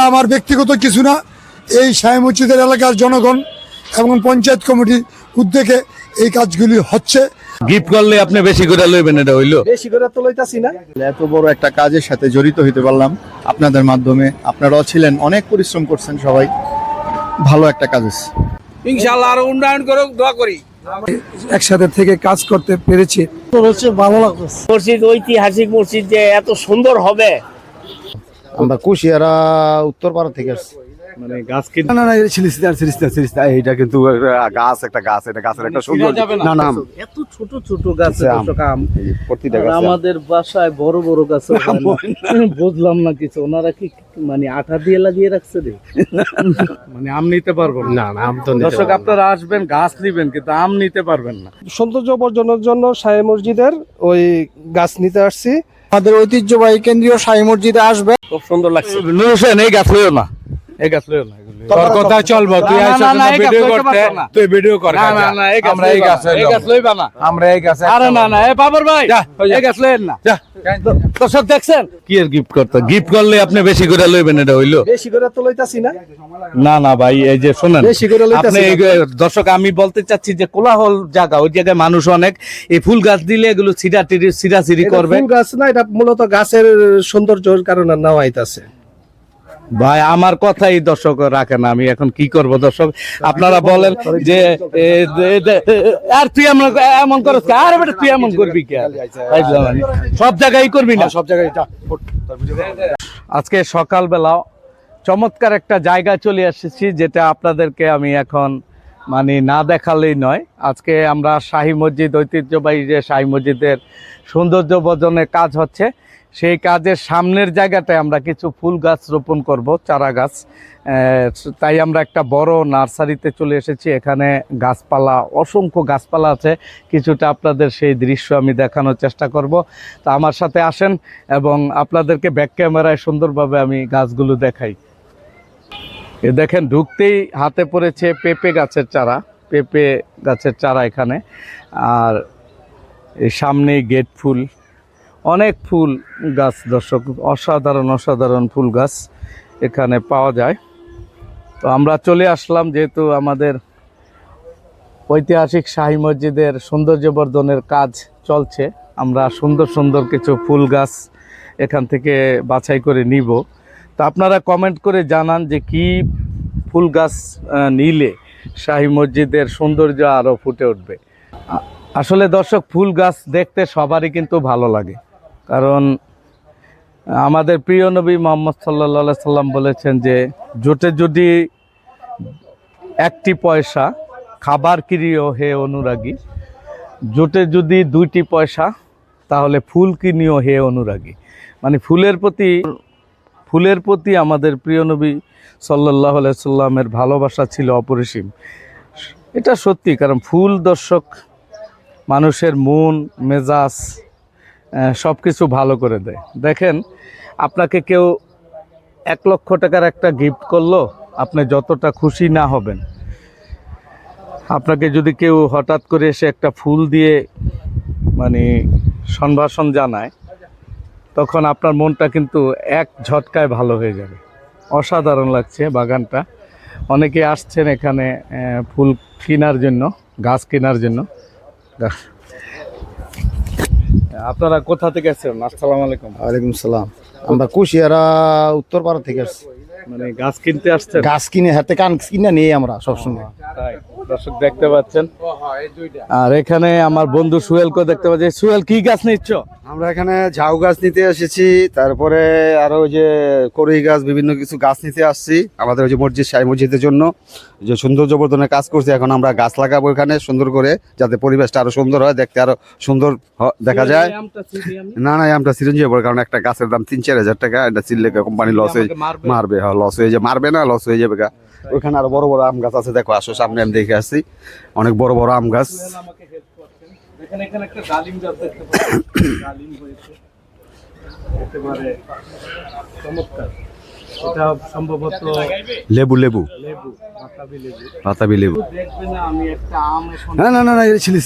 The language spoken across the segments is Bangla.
আমার ব্যক্তিগত কিছু না, এই শাহী মসজিদের এলাকার জনগণ এবং পঞ্চায়েত কমিটির উদ্যোগে এই কাজগুলি হচ্ছে। গিফট করলে আপনি বেশি করে লইবেন, এটা হইলো বেশি করে তো লইতাছি না। এত বড় একটা কাজের সাথে জড়িত হতে পারলাম আপনাদের মাধ্যমে। আপনারাও ছিলেন, অনেক পরিশ্রম করছেন সবাই, ভালো একটা কাজ। ইনশাআল্লাহ আরো উন্নয়ন করুক, দোয়া করি। একসাথে থেকে কাজ করতে পেরেছি, ভালো লাগছে। মসজিদ ঐতিহাসিক মসজিদ যে এত সুন্দর হবে। আমরা কুশিয়ারা উত্তরপাড়া থেকে আসছি। মানে গাছ কিনতে এইটা কিন্তু গাছ, একটা গাছ, এটা গাছের একটা সুন্দর না না এত ছোট ছোট গাছ, প্রতিটা গাছ আমাদের বাসায় বড় বড় গাছ। বুঝলাম না কিছু, ওনারা কি মানে আঠা দিয়ে লাগিয়ে রাখছে রে? মানে আম নিতে পারবো না। আম তো দর্শক আপনারা আসবেন, গাছ নিবেন, কিন্তু আম নিতে পারবেন না। সৌন্দর্য বর্ধনের জন্য শাহী মসজিদের ওই গাছ নিতে আসছি। আমাদের ঐতিহ্যবাহী কেন্দ্রীয় শাহী মসজিদে আসবে, খুব সুন্দর লাগছে। নুর হোসেন, এই গাছ লইও না, এই গাছ লইও না। তোর কথা চলবো, তুই আইছস না ভিডিও করতে, তুই ভিডিও কর। না না না, আমরা এই গাছ লইবা না, আমরা এই গাছ। আরে না না, এই বাবর ভাই, এই গাছ লইেন না। যা দর্শক দেখছেন কি এর গিফট করতে, গিফট করলে আপনি বেশি করে লইবেন, এটা হইলো বেশি করে তো লইতাছি না। না না ভাই, এই যে শুনেন, বেশি করে লইতাছি আপনি। দর্শক আমি বলতে চাচ্ছি যে কোলাহল জায়গা, ওই জায়গায় মানুষ অনেক, এই ফুল গাছ দিলে এগুলো ছিড়াছিড়ি করবে। ফুল গাছ না, এটা মূলত গাছের সৌন্দর্যের কারণে নেওয়া হইতাছে। ভাই আমার কথাই দর্শক রাখে না, আমি এখন কি করব? দর্শক আপনারা বলেন যে আর তুই এমন করছ, আর বেটা তুই এমন করবি কি? সব জায়গায় করবি না, সব জায়গায়। আজকে সকালবেলা চমৎকার একটা জায়গায় চলে এসেছি, যেটা আপনাদেরকে আমি এখন মানে না দেখালেই নয়। আজকে আমরা শাহী মসজিদ, ঐতিহ্যবাহী যে শাহী মসজিদের সৌন্দর্য বর্ধনের কাজ হচ্ছে, সেই কাজের সামনের জায়গাটায় আমরা কিছু ফুল গাছ রোপণ করব, চারা গাছ। তাই আমরা একটা বড় নার্সারিতে চলে এসেছি। এখানে গাছপালা, অসংখ্য গাছপালা আছে। কিছুটা আপনাদের সেই দৃশ্য আমি দেখানোর চেষ্টা করব। তা আমার সাথে আসেন এবং আপনাদেরকে ব্যাক ক্যামেরায় সুন্দরভাবে আমি গাছগুলো দেখাই। এ দেখেন, ঢুকতেই হাতে পড়েছে পেঁপে গাছের চারা, পেঁপে গাছের চারা এখানে। আর এই সামনেই গেট ফুল, অনেক ফুল গাছ। দর্শক অসাধারণ অসাধারণ ফুল গাছ এখানে পাওয়া যায়। তো আমরা চলে আসলাম, যেহেতু আমাদের ঐতিহাসিক শাহী মসজিদের সৌন্দর্য বর্ধনের কাজ চলছে, আমরা সুন্দর সুন্দর কিছু ফুল গাছ এখান থেকে বাছাই করে নিব। তো আপনারা কমেন্ট করে জানান যে কি ফুল গাছ নিলে শাহী মসজিদের সৌন্দর্য আরও ফুটে উঠবে। আসলে দর্শক, ফুল গাছ দেখতে সবারই কিন্তু ভালো লাগে, কারণ আমাদের প্রিয় নবী মুহাম্মদ সাল্লাল্লাহু সাল্লাম বলেছেন যে জোটে যদি একটি পয়সা, খাবার কিনিও হে অনুরাগী। জোটে যদি 2টি পয়সা, তাহলে ফুল কিনিও হে অনুরাগী। মানে ফুলের প্রতি আমাদের প্রিয় নবী সাল্লাল্লাহু আলাইহি সাল্লামের ভালোবাসা ছিল অপরিসীম। এটা সত্যি, কারণ ফুল দর্শক মানুষের মন মেজাজ সব কিছু ভালো করে দেয়। দেখেন, আপনাকে কেউ 1 লক্ষ টাকার একটা গিফট করলো, আপনি যতটা খুশি না হবেন, আপনাকে যদি কেউ হঠাৎ করে এসে একটা ফুল দিয়ে মানে সম্ভাষণ জানায়, তখন আপনার মনটা কিন্তু এক ঝটকায় ভালো হয়ে যাবে। অসাধারণ লাগছে বাগানটা। অনেকে আসছেন এখানে ফুল কেনার জন্য, গাছ কেনার জন্য। আপনারা কোথা থেকে আসছেন? আসসালামু আলাইকুম। ওয়ালাইকুম সালাম। আমরা কুশিয়ারা উত্তরপাড়া থেকে আসছি। মানে গাছ কিনতে আসছেন? গাছ কিনে হাতে কিনে নিয়ে আমরা সবসময়। দর্শক দেখতে পাচ্ছেন, আর এখানে আমার বন্ধু সুহেলকে দেখতে পাচ্ছি। সুহেল, কি গাছ নিচ্ছ? আমরা এখানে ঝাউ গাছ নিতে এসেছি, তারপরে আরো ওই যে কড়ই গাছ, বিভিন্ন কিছু গাছ নিতে আসছি আমাদের ওই যে মসজিদ, শাহী মসজিদের জন্য যে সৌন্দর্য বর্ধনের কাজ করছি। এখন আমরা গাছ লাগাবো এখানে সুন্দর করে, যাতে পরিবেশটা আরো সুন্দর হয়, দেখতে আরো সুন্দর দেখা যায়। না না, আমটা সিরিঞ্জ হবে, কারণ একটা গাছের দাম 3-4 হাজার টাকা। এটা চিনলে কোম্পানি লস হয়ে মারবে। হ্যাঁ, লস হয়ে যাবে, মারবে না, লস হয়ে যাবে। ওইখানে আরো বড় বড় আম গাছ আছে, দেখো, আসো সামনে, আমি দেখে আসছি অনেক বড় বড় আম গাছ। একটা ডালিম গাছ দেখতে পাচ্ছি, ডালিম হয়েছে একেবারে চমৎকার। এটা সম্ভবত লেবু লেবু লেবু, বাতাবি লেবু। বাতাবি লেবু। দেখবে না আমি একটা আম এখন না না না না, এটা সিরিজ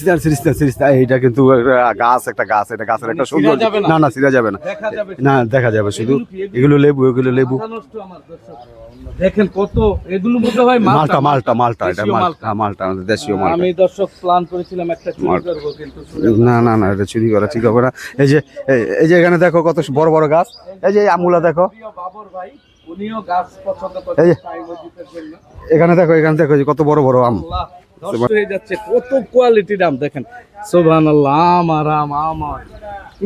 না, এটা কিন্তু একটা গাছ, এটা গাছের একটা সুন্দর। ছিঁড়া যাবে না? না না, ছিঁড়া যাবে না, দেখা যাবে। না দেখা যাবে শুধু। এগুলো লেবু, এগুলো লেবু। মাথা নষ্ট আমার দর্শক। দেখেন কত, এগুলো মধ্যে হয় মালটা মালটা মালটা, এটা দেশীয় মালটা, মালটা আমাদের দেশীয় মালটা। আমি দর্শক প্ল্যান করেছিলাম একটা চুরি মাল- করবো, কিন্তু না না না, এটা চুরি করা ঠিক হবে না। এই যে এখানে দেখো কত বড় বড় গাছ, এই যে আমুলা দেখো, প্রিয় বাবর ভাই উনিও গাছ পছন্দ এই করেন যে। সাই মসজিদের জন্য। এখানে দেখো যে কত বড় বড় আম। আল্লাহ, নষ্ট হয়ে যাচ্ছে, কত কোয়ালিটির আম দেখেন। সুবহানাল্লাহ, আমার আম আমার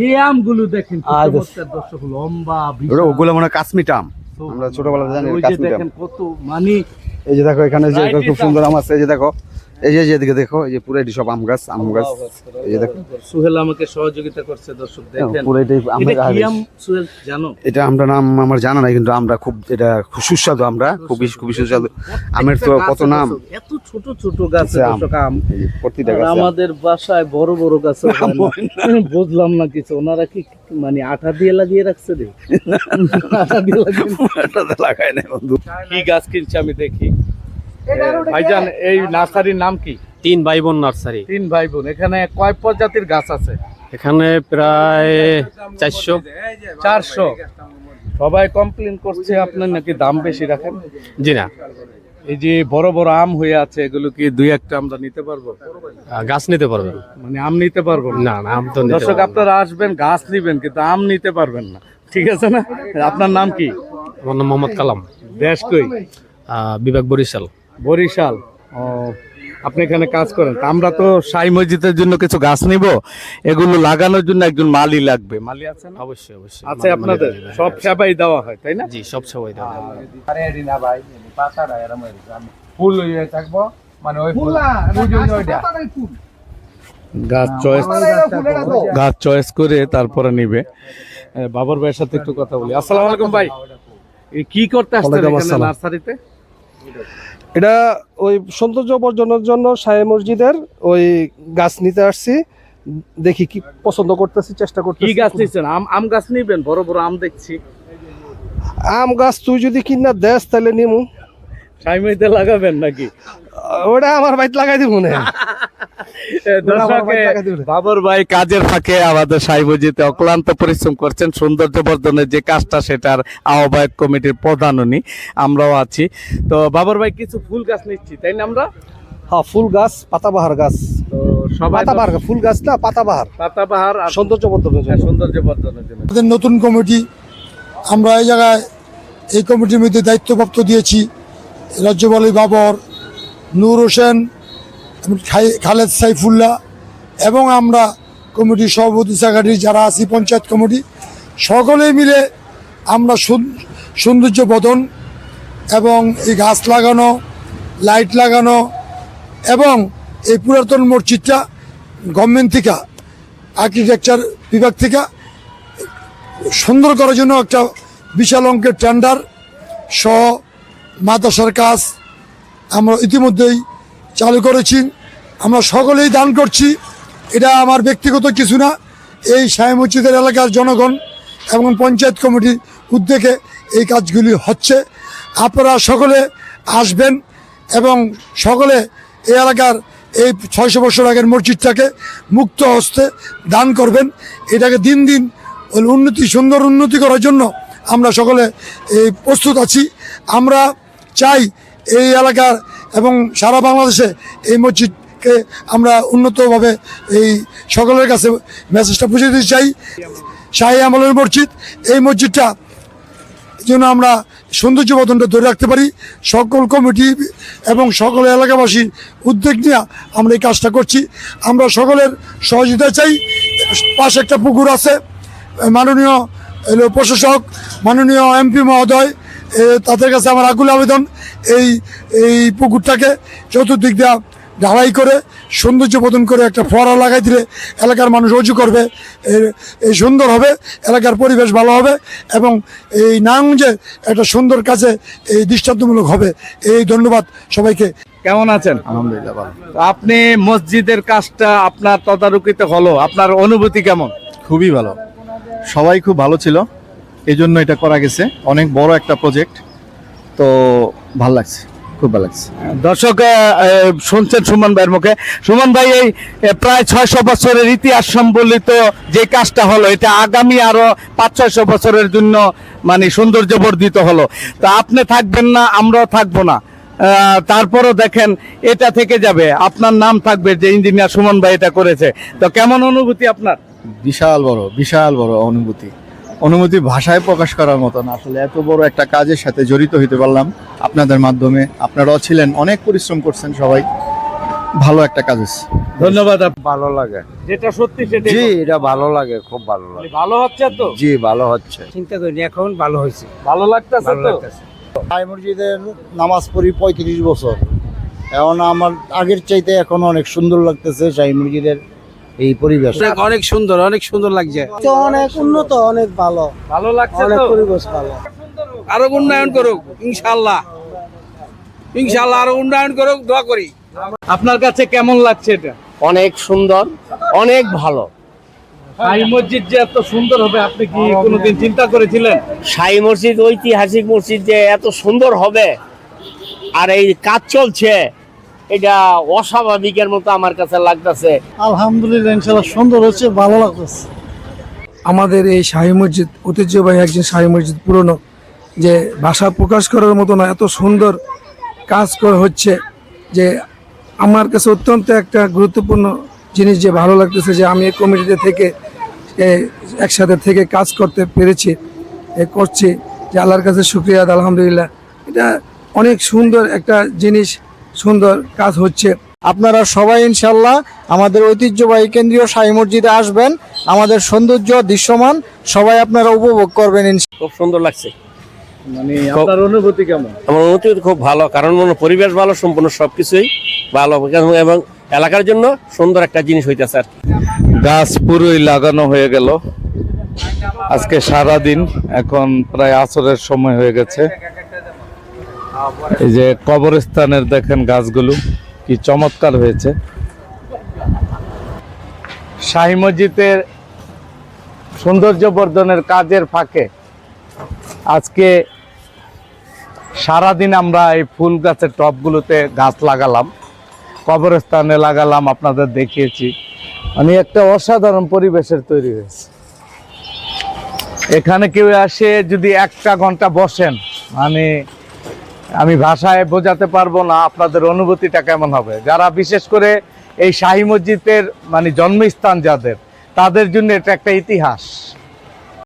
এই আমগুলো দেখেন কি চমৎকার দর্শক, লম্বা বিশাল। ওগুলো মনে হয় কাশ্মীর আম, আমরা ছোটবেলায় জানি ওই যে কাশ্মীর আম। দেখেন কত, মানে এই যে দেখো এখানে যে খুব সুন্দর আম আছে, এই যে দেখো, এই যে এদিকে দেখো, এই যে পুরো এটি সব আম গাছ, এই যে দেখো, সুহেল আমাকে সহযোগিতা করছে দর্শক দেখেন। পুরো এটাই আম এটা কি গাছ। আম সুহেল জানো? এটা আমরা নাম আমার জানা নাই, কিন্তু আমরা খুব, এটা খুব সুস্বাদু, আমরা খুবই খুবই সুস্বাদু। আমের তো একটা কত গাছ নাম, আছে, এত ছোট ছোট গাছে আম। দর্শক আম। এই যে প্রতিটা আর গাছে আম। আমাদের বাসায় বড় বড় গাছ বুঝলাম না কিছু, ওনারা কি মানে আঠা দিয়ে লাগিয়ে রাখছে রে? আঠা দিয়ে এটাতে লাগায় নাই বন্ধু। কি গাছ কিনছে আমি দেখি। ভাইজান, এই নার্সারির নাম কি? 3 ভাই বোন নার্সারি। 3 ভাই বোন। এখানে কয় প্রজাতির গাছ আছে? এখানে প্রায় 400। 400। সবাই কমপ্লেন করছে আপনার নাকি দাম বেশি রাখেন। জি না, এই যে বড় বড় আম হয়ে আছে, এগুলো কি দুই একটা আমরা নিতে পারবো? গাছ নিতে পারবেন? মানে আম নিতে পারবো না? না না, আম তো নিতে দর্শক পারবেন না। আপনারা আসবেন, গাছ নিবেন, কিন্তু আম নিতে পারবেন না, ঠিক আছে না? আপনার নাম কি? আমার নাম মোহাম্মদ কালাম, দেশ কই? বিভাগ বরিশাল। বরিশাল। ও, আপনি এখানে কাজ করেন। তা আমরা তো সাই মসজিদের জন্য কিছু গাছ নিব, এগুলো লাগানোর জন্য একজন মালি লাগবে। মালি আছে না? অবশ্যই অবশ্যই আছে আপনাদের? সব সেবাই দেওয়া হয়, তাই না? জি, সব সবাই দেওয়া হয়। ফুল হয়ে থাকবো, মানে ওই গাছ চয়েস করে তারপরে নিবে। বাবর ভাইয়ের সাথে একটু কথা বলি। আসসালামু আলাইকুম ভাই, এই কি করতে আসছেন ওয়ালাইকুম এখানে আসসালাম। নার্সারিতে? এটা ওই সৌন্দর্য বর্ধনের জন্য সায়ে মসজিদের ওই গাছ নিতে আসছি, দেখি কি পছন্দ করতেছি, চেষ্টা কি করতেছি। গাছ নিচ্ছেন? আম গাছ নিবেন? বড় বড় আম দেখছি। আম গাছ তুই যদি কিনা দেস তাহলে নিমু। সাইমইতে লাগাবেন নাকি? ওটা আমার বাড়িতে লাগাই দিব না। বাবর ভাই কাজের ফাঁকে আমাদের সাইবজিতে অক্লান্ত পরিশ্রম করছেন, সৌন্দর্য বর্ধনের যে কাজটা সেটার আহ্বায়ক কমিটির প্রধান উনি, আমরাও আছি। তো বাবর ভাই কিছু ফুল গাছ নিচ্ছি, তাই না আমরা? হ্যাঁ, ফুল গাছ, পাতাবাহার গাছ। তো সবাই পাতাবাহার, ফুল গাছ না, পাতাবাহার, পাতাবাহার আর সৌন্দর্য বর্ধনের জন্য। সৌন্দর্য বর্ধনের জন্য। আমাদের নতুন কমিটি, আমরা এই জায়গায় এই কমিটির মধ্যে দায়িত্বপ্রাপ্ত দিয়েছি রাজ্যপাল আলী বাবর, নূর হোসেন, খালেদ সাইফুল্লাহ, এবং আমরা কমিটির সভাপতি সেক্রেটারি যারা আছি, পঞ্চায়েত কমিটি, সকলেই মিলে আমরা সৌন্দর্য বর্ধন এবং এই গাছ লাগানো, লাইট লাগানো এবং এই পুরাতন মসজিদটা গভর্নমেন্ট থেকে, আর্কিটেকচার বিভাগ থেকে সুন্দর করার জন্য একটা বিশাল অঙ্কের টেন্ডার সহ মাদ্রাসার কাজ আমরা ইতিমধ্যেই চালু করেছি। আমরা সকলেই দান করছি, এটা আমার ব্যক্তিগত কিছু না, এই সাই মসজিদের এলাকার জনগণ এবং পঞ্চায়েত কমিটির উদ্যোগে এই কাজগুলি হচ্ছে। আপনারা সকলে আসবেন এবং সকলে এই এলাকার এই 600 বছর আগের মসজিদটাকে মুক্ত হস্তে দান করবেন। এটাকে দিন দিন সুন্দর উন্নতি করার জন্য আমরা সকলে এই প্রস্তুত আছি। আমরা চাই এই এলাকার এবং সারা বাংলাদেশে এই মসজিদকে আমরা উন্নতভাবে এই সকলের কাছে মেসেজটা পৌঁছে দিতে চাই। শাহী আমলের মসজিদ, এই মসজিদটা যেন আমরা সৌন্দর্য বর্ধনটা ধরে রাখতে পারি। সকল কমিটি এবং সকল এলাকাবাসীর উদ্যোগ নিয়ে আমরা এই কাজটা করছি। আমরা সকলের সহযোগিতা চাই। পাশে একটা পুকুর আছে, মাননীয় প্রশাসক, মাননীয় এমপি মহোদয়, তাদের কাছে আমার আকুল আবেদন, এই পুকুরটাকে চতুর্দিক দিয়ে ঢালাই করে সৌন্দর্য বর্ধন করে একটা ফোয়ারা লাগাই দিলে এলাকার মানুষ অজু করবে, এই সুন্দর হবে, এলাকার পরিবেশ ভালো হবে এবং এই নারায়ণগঞ্জে একটা সুন্দর কাজে এই দৃষ্টান্তমূলক হবে। এই ধন্যবাদ সবাইকে। কেমন আছেন? আলহামদুলিল্লাহ ভালো। আপনি মসজিদের কাজটা আপনার তদারকিতে হলো, আপনার অনুভূতি কেমন? খুবই ভালো, সবাই খুব ভালো ছিল, এই জন্য এটা করা গেছে, অনেক বড় একটা প্রজেক্ট। তো ভালো লাগছে, খুব ভালো লাগছে। দর্শক শুনছেন সুমন ভাইয়ের মুখে। সুমন ভাই, এই প্রায় 600 বছরের ইতিহাস সম্বলিত যে কাজটা হলো, এটা আগামী আরো 500-600 বছরের জন্য মানে সৌন্দর্য বর্ধিত হলো। তো আপনি থাকবেন না, আমরাও থাকবো না, তারপরও দেখেন এটা থেকে যাবে, আপনার নাম থাকবে যে ইঞ্জিনিয়ার সুমন ভাই এটা করেছে। তো কেমন অনুভূতি আপনার? বিশাল বড় অনুভূতি ভাষায় প্রকাশ করার মতো না। আসলে এত বড় একটা কাজের সাথে জড়িত হতে পারলাম আপনাদের মাধ্যমে। আপনারাও ছিলেন, অনেক পরিশ্রম করছেন সবাই, ভালো একটা কাজ হচ্ছে। ধন্যবাদ। ভালো লাগে, যেটা সত্যি সেটা জি এটা ভালো লাগে, খুব ভালো লাগে। ভালো হচ্ছে তো? জি ভালো হচ্ছে। চিন্তা করিনি, এখন ভালো হয়েছে। ভালো লাগতেছে তো? শাহী মসজিদের নামাজ পড়ি 35 বছর, এখন আমার আগের চাইতে এখন অনেক সুন্দর লাগতেছে শাহী মসজিদের এই পরিবেশ। অনেক সুন্দর লাগছে। অনেক উন্নত, অনেক ভালো, ভালো লাগছে অনেক তো? পরিবেশ ভালো। আরো উন্নয়ন করুক ইনশাআল্লাহ, আরো উন্নয়ন করুক, দোয়া করি। আপনার কাছে কেমন লাগছে এটা? অনেক সুন্দর, অনেক ভালো। শাহী মসজিদ যে এত সুন্দর হবে আপনি কি কোনোদিন চিন্তা করেছিলেন? শাহী মসজিদ, ঐতিহাসিক মসজিদ যে এত সুন্দর হবে আর এই কাজ চলছে, এটা অস্বাভাবিকের মতো আমার কাছে লাগতেছে। আলহামদুলিল্লাহ, ইনশাআল্লাহ সুন্দর হচ্ছে, ভালো লাগতেছে। আমাদের এই শাহী মসজিদ ঐতিহ্যবাহী একজন শাহী মসজিদ, পুরনো, যে ভাষা প্রকাশ করার মতো না, এত সুন্দর কাজ করা হচ্ছে যে আমার কাছে অত্যন্ত একটা গুরুত্বপূর্ণ জিনিস, যে ভালো লাগতেছে যে আমি এই কমিটিতে থেকে একসাথে থেকে কাজ করতে পেরেছি, করছি, যে আল্লাহর কাছে শুকরিয়া, আলহামদুলিল্লাহ। এটা অনেক সুন্দর একটা জিনিস, সুন্দর কাজ হচ্ছে। আপনারা সবাই ইনশাআল্লাহ আমাদের ঐতিহ্যবাহী কেন্দ্রীয় শাহী মসজিদে আসবেন, আমাদের সৌন্দর্য দৃশ্যমান সবাই আপনারা উপভোগ করবেন। খুব সুন্দর লাগছে। মানে আপনার অনুভূতি কেমন? আমার অনুভূতি খুব ভালো, কারণ পরিবেশ ভালো, সম্পূর্ণ সবকিছুই ভালো এবং এলাকার জন্য সুন্দর একটা জিনিস হইতেছে আর কি। গাছ পুরোই লাগানো হয়ে গেল আজকে সারাদিন, এখন প্রায় আসরের সময় হয়ে গেছে। এই যে কবরস্থানের দেখেন গাছগুলো কি চমৎকার হয়েছে। শাহী মসজিদের সৌন্দর্য বর্ধনের কাজের ফাঁকে আজকে সারাদিন আমরা এই ফুল গাছের টবগুলোতে গাছ লাগালাম, কবরস্থানে লাগালাম, আপনাদের দেখিয়েছি। মানে একটা অসাধারণ পরিবেশের তৈরি হয়েছে। এখানে কেউ আসে যদি 1টা ঘন্টা বসেন, মানে আমি ভাষায় বোঝাতে পারবো না আপনাদের অনুভূতিটা কেমন হবে। যারা বিশেষ করে এই শাহী মসজিদের মানে জন্মস্থান যাদের, তাদের জন্য এটা একটা ইতিহাস।